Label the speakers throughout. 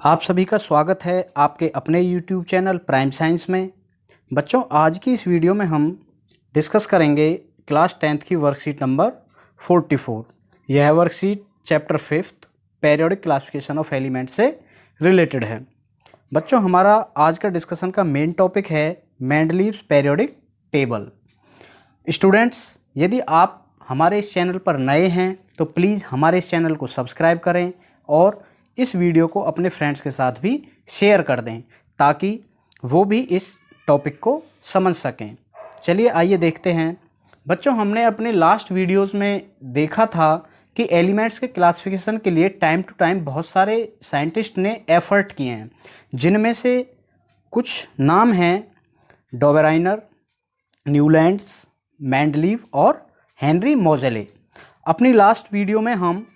Speaker 1: आप सभी का स्वागत है आपके अपने YouTube चैनल प्राइम साइंस में। बच्चों, आज की इस वीडियो में हम डिस्कस करेंगे क्लास 10th की वर्कशीट नंबर 44। यह worksheet chapter 5th periodic classification of element से रिलेटेड है। बच्चों, हमारा आज का डिस्कशन का मेन टॉपिक है मेंडलीव्स पीरियोडिक टेबल। स्टूडेंट्स, यदि आप हमारे इस चैनल पर नए हैं तो प्लीज़ हमारे इस चैनल को सब्सक्राइब करें और इस वीडियो को अपने फ्रेंड्स के साथ भी शेयर कर दें ताकि वो भी इस टॉपिक को समझ सकें। चलिए आइए देखते हैं। बच्चों, हमने अपने लास्ट वीडियोस में देखा था कि एलिमेंट्स के क्लासिफिकेशन के लिए टाइम टू टाइम बहुत सारे साइंटिस्ट ने एफर्ट किए हैं, जिनमें से कुछ नाम हैं डोबेराइनर, न्यूलैंड्स, मेंडलीव और हेनरी मोजेले। अपनी लास्ट वीडियो में हम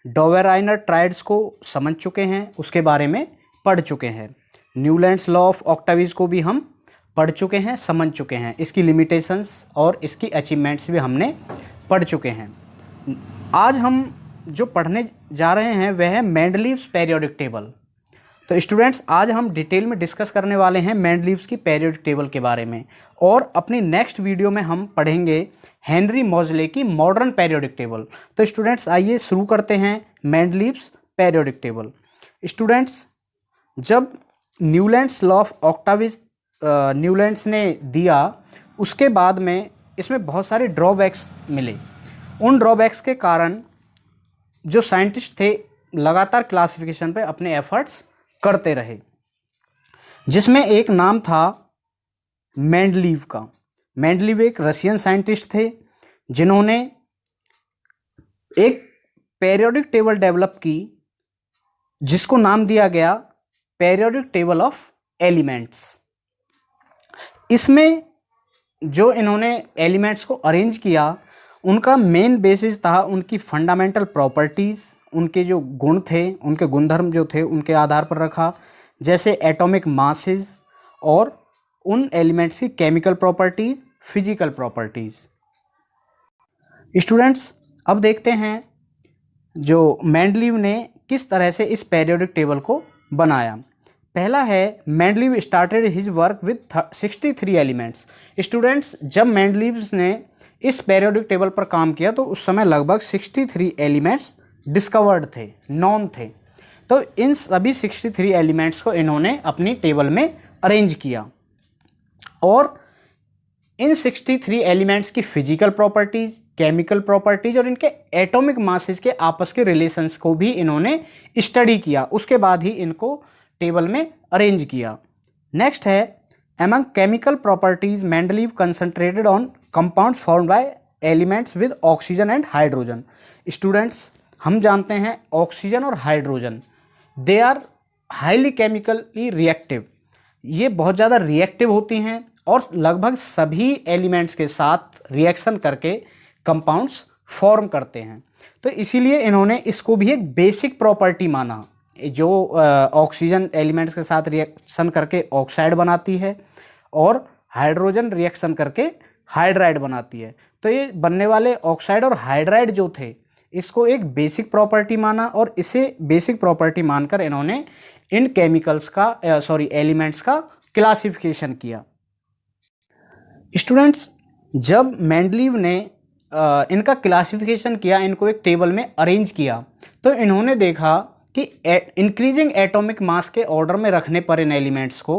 Speaker 1: डोबेराइनर ट्रायड्स को समझ चुके हैं, उसके बारे में पढ़ चुके हैं। न्यूलैंड्स लॉ ऑफ ऑक्टाविज को भी हम पढ़ चुके हैं, समझ चुके हैं। इसकी लिमिटेशंस और इसकी अचीवमेंट्स भी हमने पढ़ चुके हैं। आज हम जो पढ़ने जा रहे हैं वह है मेंडलीव्स पीरियोडिक टेबल। तो स्टूडेंट्स, आज हम डिटेल में डिस्कस करने वाले हैं मेंडलीव्स की पीरियोडिक टेबल के बारे में, और अपनी नेक्स्ट वीडियो में हम पढ़ेंगे हेनरी मोजेले की मॉडर्न पीरियोडिक टेबल। तो स्टूडेंट्स, आइए शुरू करते हैं मेंडलीव्स पीरियोडिक टेबल। स्टूडेंट्स, जब न्यूलैंड्स लॉ ऑफ ऑक्टाविज न्यूलैंड्स ने दिया, उसके बाद में इसमें बहुत सारे ड्रॉबैक्स मिले। उन ड्रॉबैक्स के कारण जो साइंटिस्ट थे लगातार क्लासिफिकेशन पे अपने एफर्ट्स करते रहे, जिसमें एक नाम था मेंडलीव का। मेंडलीव एक रशियन साइंटिस्ट थे जिन्होंने एक पीरियोडिक टेबल डेवलप की जिसको नाम दिया गया पीरियोडिक टेबल ऑफ एलिमेंट्स। इसमें जो इन्होंने एलिमेंट्स को अरेंज किया, उनका मेन बेसिस था उनकी फंडामेंटल प्रॉपर्टीज़, उनके जो गुण थे, उनके गुणधर्म जो थे, उनके आधार पर रखा, जैसे एटॉमिक मासेस और उन एलिमेंट्स की chemical properties, physical properties. Students, अब देखते हैं जो मेंडलीव ने किस तरह से इस पीरियोडिक टेबल को बनाया। पहला है, Mendeleev started his work with 63 elements. Students, जब मेंडलीव ने इस पीरियोडिक टेबल पर काम किया तो उस समय लगभग 63 एलिमेंट्स डिस्कवर्ड थे, नॉन थे। तो इन सभी 63 एलिमेंट्स को इन्होंने अपनी टेबल में अरेंज किया और इन 63 एलिमेंट्स की फिजिकल प्रॉपर्टीज़, केमिकल प्रॉपर्टीज़ और इनके एटॉमिक मासेस के आपस के रिलेशंस को भी इन्होंने स्टडी किया। उसके बाद ही इनको टेबल में अरेंज किया। नेक्स्ट है, among chemical properties Mendeleev concentrated on compounds formed by elements with oxygen and hydrogen. Students, हम जानते हैं ऑक्सीजन और hydrogen they are highly chemically reactive. ये बहुत ज़्यादा रिएक्टिव होती हैं और लगभग सभी एलिमेंट्स के साथ रिएक्शन करके कंपाउंड्स फॉर्म करते हैं। तो इसीलिए इन्होंने इसको भी एक बेसिक प्रॉपर्टी माना। जो ऑक्सीजन एलिमेंट्स के साथ रिएक्शन करके ऑक्साइड बनाती है और हाइड्रोजन रिएक्शन करके हाइड्राइड बनाती है। तो ये बनने वाले ऑक्साइड और हाइड्राइड जो थे, इसको एक बेसिक प्रॉपर्टी माना और इसे बेसिक प्रॉपर्टी मानकर इन्होंने इन केमिकल्स का एलिमेंट्स का क्लासिफिकेशन किया। स्टूडेंट्स, जब मेंडलीव ने इनका क्लासिफिकेशन किया, इनको एक टेबल में अरेंज किया, तो इन्होंने देखा कि इंक्रीजिंग एटॉमिक मास के ऑर्डर में रखने पर इन एलिमेंट्स को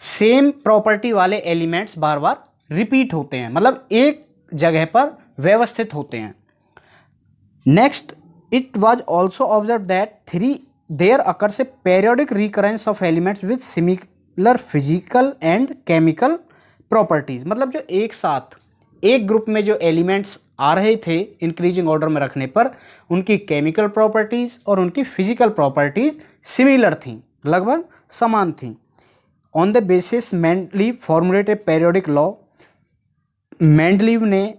Speaker 1: सेम प्रॉपर्टी वाले एलिमेंट्स बार बार रिपीट होते हैं, मतलब एक जगह पर व्यवस्थित होते हैं। Next, it was also observe that there occurs a periodic recurrence of elements with similar physical and chemical properties. मतलब जो एक साथ एक ग्रुप में जो एलिमेंट्स आ रहे थे इंक्रीजिंग ऑर्डर में रखने पर, उनकी केमिकल प्रॉपर्टीज़ और उनकी फिजिकल प्रॉपर्टीज़ सिमिलर थीं, लगभग समान थीं। On the basis Mendeleev formulated periodic law. Mendeleev ने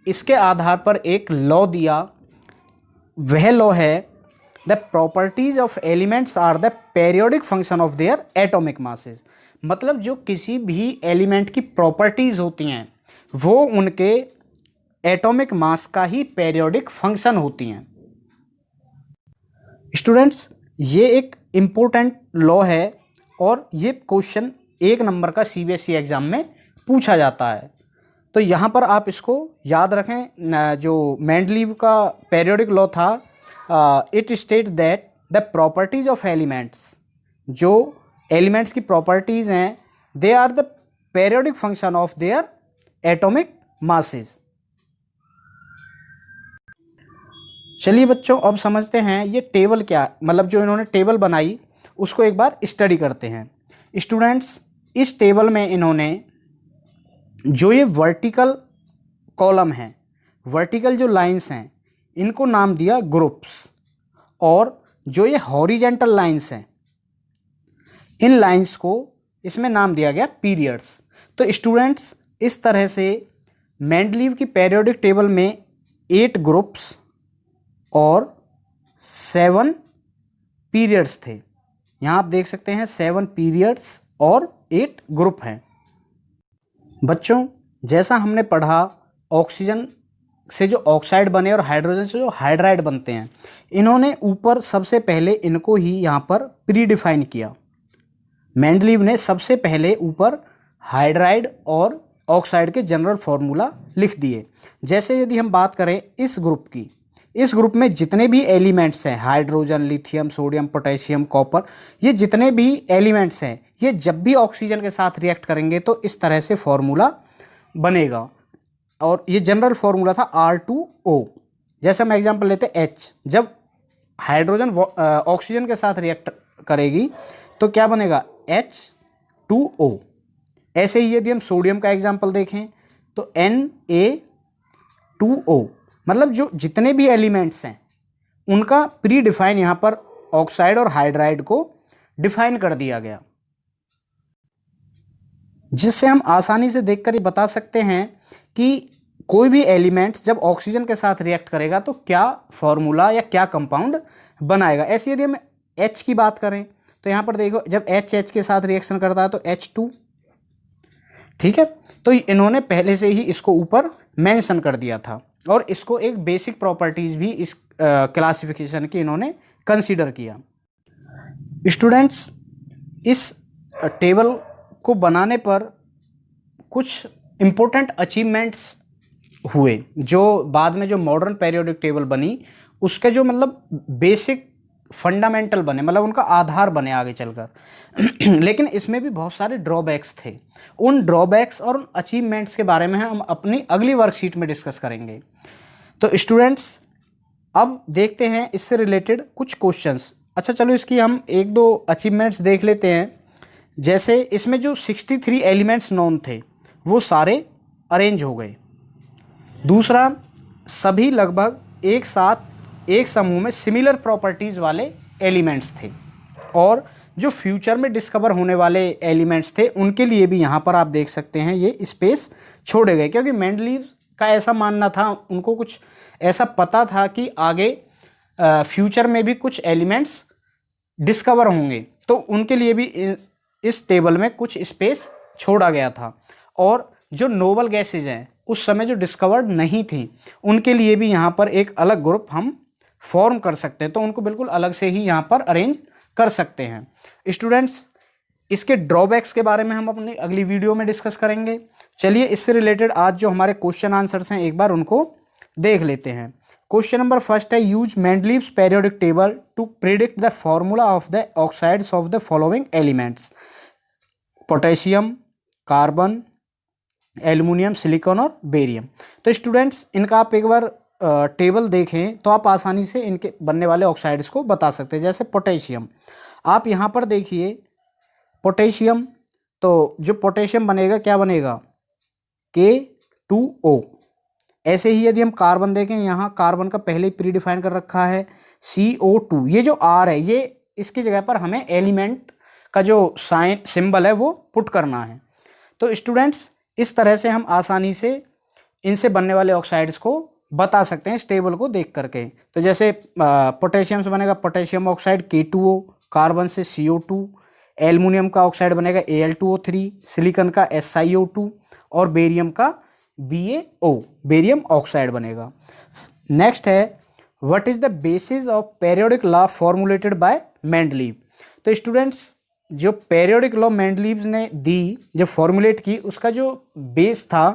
Speaker 1: इसके आधार पर एक लॉ दिया। वह लॉ है, the properties of elements are the periodic function of their atomic masses. मतलब जो किसी भी एलिमेंट की प्रॉपर्टीज़ होती हैं वो उनके एटॉमिक मास का ही पीरियोडिक फंक्शन होती हैं। स्टूडेंट्स, ये एक इम्पोर्टेंट लॉ है और ये क्वेश्चन 1 नंबर का CBSE एग्ज़ाम में पूछा जाता है। तो यहाँ पर आप इसको याद रखें। जो मेंडलीव का पीरियोडिक लॉ था, it state that the properties of elements, जो एलिमेंट्स की प्रॉपर्टीज़ हैं, they are the periodic function of their atomic masses. चलिए बच्चों, अब समझते हैं ये टेबल क्या, मतलब जो इन्होंने टेबल बनाई उसको एक बार स्टडी करते हैं। स्टूडेंट्स, इस टेबल में इन्होंने जो ये वर्टिकल कॉलम है, वर्टिकल जो लाइंस हैं, इनको नाम दिया ग्रुप्स, और जो ये हॉरिजेंटल लाइंस हैं, इन लाइंस को इसमें नाम दिया गया पीरियड्स। तो स्टूडेंट्स, इस तरह से मेंडलीव की पीरियोडिक टेबल में 8 ग्रुप्स और 7 पीरियड्स थे। यहाँ आप देख सकते हैं 7 पीरियड्स और 8 ग्रुप हैं। बच्चों, जैसा हमने पढ़ा, ऑक्सीजन से जो ऑक्साइड बने और हाइड्रोजन से जो हाइड्राइड बनते हैं, इन्होंने ऊपर सबसे पहले इनको ही यहाँ पर प्री डिफाइन किया। मेंडलीव ने सबसे पहले ऊपर हाइड्राइड और ऑक्साइड के जनरल फार्मूला लिख दिए। जैसे यदि हम बात करें इस ग्रुप की, इस ग्रुप में जितने भी एलिमेंट्स हैं, hydrogen, lithium, sodium, potassium, copper, ये जितने भी एलिमेंट्स हैं, ये जब भी ऑक्सीजन के साथ रिएक्ट करेंगे तो इस तरह से फॉर्मूला बनेगा। और ये जनरल फार्मूला था R2O। जैसे हम एग्जांपल लेते हैं H, जब हाइड्रोजन ऑक्सीजन के साथ रिएक्ट करेगी तो क्या बनेगा? H2O। ऐसे ही यदि हम सोडियम का एग्जांपल देखें तो Na2O। मतलब जो जितने भी एलिमेंट्स हैं उनका प्री डिफाइन यहाँ पर ऑक्साइड और हाइड्राइड को डिफाइन कर दिया गया, जिससे हम आसानी से देखकर ये बता सकते हैं कि कोई भी एलिमेंट्स जब ऑक्सीजन के साथ रिएक्ट करेगा तो क्या फॉर्मूला या क्या कंपाउंड बनाएगा। ऐसे यदि हम H की बात करें तो यहाँ पर देखो, जब H के साथ रिएक्शन करता है तो H2, ठीक है। तो इन्होंने पहले से ही इसको ऊपर मेंशन कर दिया था और इसको एक बेसिक प्रॉपर्टीज़ भी इस क्लासिफिकेशन की इन्होंने कंसीडर किया। स्टूडेंट्स, इस टेबल को बनाने पर कुछ इम्पोर्टेंट अचीवमेंट्स हुए, जो बाद में जो मॉडर्न पीरियोडिक टेबल बनी उसके जो मतलब बेसिक फंडामेंटल बने, मतलब उनका आधार बने आगे चलकर। लेकिन इसमें भी बहुत सारे ड्रॉबैक्स थे। उन ड्रॉबैक्स और उन अचीवमेंट्स के बारे में हम अपनी अगली वर्कशीट में डिस्कस करेंगे। तो स्टूडेंट्स, अब देखते हैं इससे रिलेटेड कुछ क्वेश्चंस। अच्छा चलो, इसकी हम 1-2 अचीवमेंट्स देख लेते हैं। जैसे इसमें जो 63 एलिमेंट्स नोन थे वो सारे अरेंज हो गए। दूसरा, सभी लगभग एक साथ एक समूह में सिमिलर प्रॉपर्टीज़ वाले एलिमेंट्स थे, और जो फ्यूचर में डिस्कवर होने वाले एलिमेंट्स थे उनके लिए भी यहाँ पर आप देख सकते हैं ये स्पेस छोड़े गए, क्योंकि मेंडलीव का ऐसा मानना था, उनको कुछ ऐसा पता था कि आगे फ्यूचर में भी कुछ एलिमेंट्स डिस्कवर होंगे, तो उनके लिए भी इस टेबल में कुछ स्पेस छोड़ा गया था। और जो नोबल गैसेज हैं उस समय जो डिस्कवर्ड नहीं थी उनके लिए भी यहाँ पर एक अलग ग्रुप हम फॉर्म कर सकते हैं, तो उनको बिल्कुल अलग से ही यहाँ पर अरेंज कर सकते हैं। स्टूडेंट्स, इसके ड्रॉबैक्स के बारे में हम अपनी अगली वीडियो में डिस्कस करेंगे। चलिए, इससे रिलेटेड आज जो हमारे क्वेश्चन आंसर्स हैं एक बार उनको देख लेते हैं। क्वेश्चन नंबर फर्स्ट है, use Mendeleev's periodic table to predict the formula of the oxides of the following elements: potassium, carbon, aluminium, silicon और बेरियम। तो स्टूडेंट्स, इनका आप एक बार टेबल देखें तो आप आसानी से इनके बनने वाले ऑक्साइड्स को बता सकते हैं। जैसे पोटेशियम, आप यहाँ पर देखिए पोटेशियम, तो जो पोटेशियम बनेगा क्या बनेगा? K2O। ऐसे ही यदि हम कार्बन देखें, यहाँ कार्बन का पहले ही प्री डिफाइन कर रखा है CO2। ये जो R है, ये इसकी जगह पर हमें एलिमेंट का जो साइन सिंबल है वो पुट करना है। तो स्टूडेंट्स, इस तरह से हम आसानी से इनसे बनने वाले ऑक्साइड्स को बता सकते हैं इस टेबल को देख करके। तो जैसे पोटेशियम से बनेगा पोटेशियम ऑक्साइड K2O, कार्बन से CO2, एल्युमिनियम का ऑक्साइड बनेगा Al2O3, सिलिकॉन का SiO2 और बेरियम का BaO, बेरियम ऑक्साइड बनेगा। नेक्स्ट है, what is the basis of periodic law formulated bye Mendeleev. तो स्टूडेंट्स, जो पेरियोडिक लॉ मेंडलीव ने दी, जो फॉर्मुलेट की, उसका जो बेस था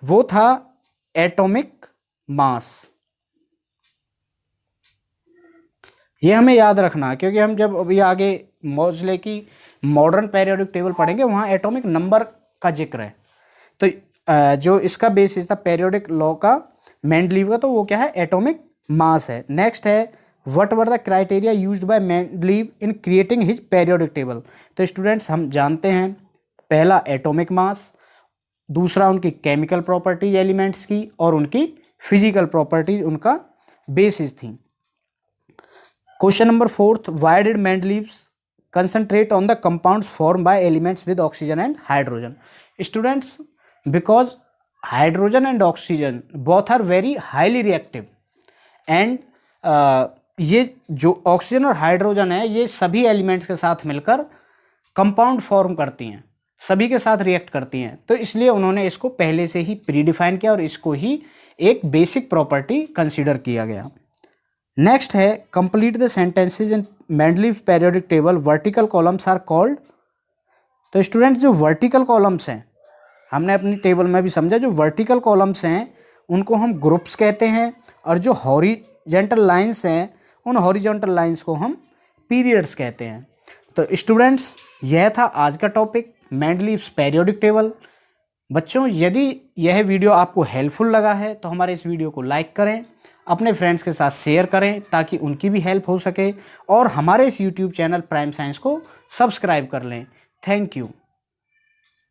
Speaker 1: वो था एटॉमिक मास। ये हमें याद रखना, क्योंकि हम जब अभी आगे मोज़ले की मॉडर्न पेरियोडिक टेबल पढ़ेंगे वहाँ एटॉमिक नंबर का जिक्र है। तो जो इसका बेसिस था पेरियोडिक लॉ का मेंडलीव का, तो वो क्या है, एटॉमिक मास है। नेक्स्ट है, what were the criteria used by Mendeleev in creating his periodic table. तो स्टूडेंट्स, हम जानते हैं पहला एटॉमिक मास, दूसरा उनकी केमिकल प्रॉपर्टीज एलिमेंट्स की, और उनकी फिजिकल प्रॉपर्टीज उनका बेसिस थी। Question number 4, why did Mendeleev concentrate on the compounds formed by elements with oxygen and hydrogen? Students, because hydrogen and oxygen both are very highly reactive and ये जो oxygen और hydrogen है ये सभी elements के साथ मिलकर कंपाउंड फॉर्म करती हैं, सभी के साथ रिएक्ट करती हैं। तो इसलिए उन्होंने इसको पहले से ही प्रीडिफाइन किया और इसको ही एक बेसिक प्रॉपर्टी कंसीडर किया गया। नेक्स्ट है, complete the sentences in Mendeleev periodic table, vertical columns are called. तो स्टूडेंट्स, जो वर्टिकल कॉलम्स हैं, हमने अपनी टेबल में भी समझा, जो वर्टिकल कॉलम्स हैं उनको हम ग्रुप्स कहते हैं, और जो हॉरिजेंटल लाइंस हैं उन हॉरिजेंटल लाइंस को हम पीरियड्स कहते हैं। तो स्टूडेंट्स, यह था आज का टॉपिक, मेंडलीव्स पेरियोडिक टेबल। बच्चों, यदि यह वीडियो आपको हेल्पफुल लगा है तो हमारे इस वीडियो को लाइक करें, अपने फ्रेंड्स के साथ शेयर करें ताकि उनकी भी हेल्प हो सके, और हमारे इस यूट्यूब चैनल प्राइम साइंस को सब्सक्राइब कर लें। Thank you.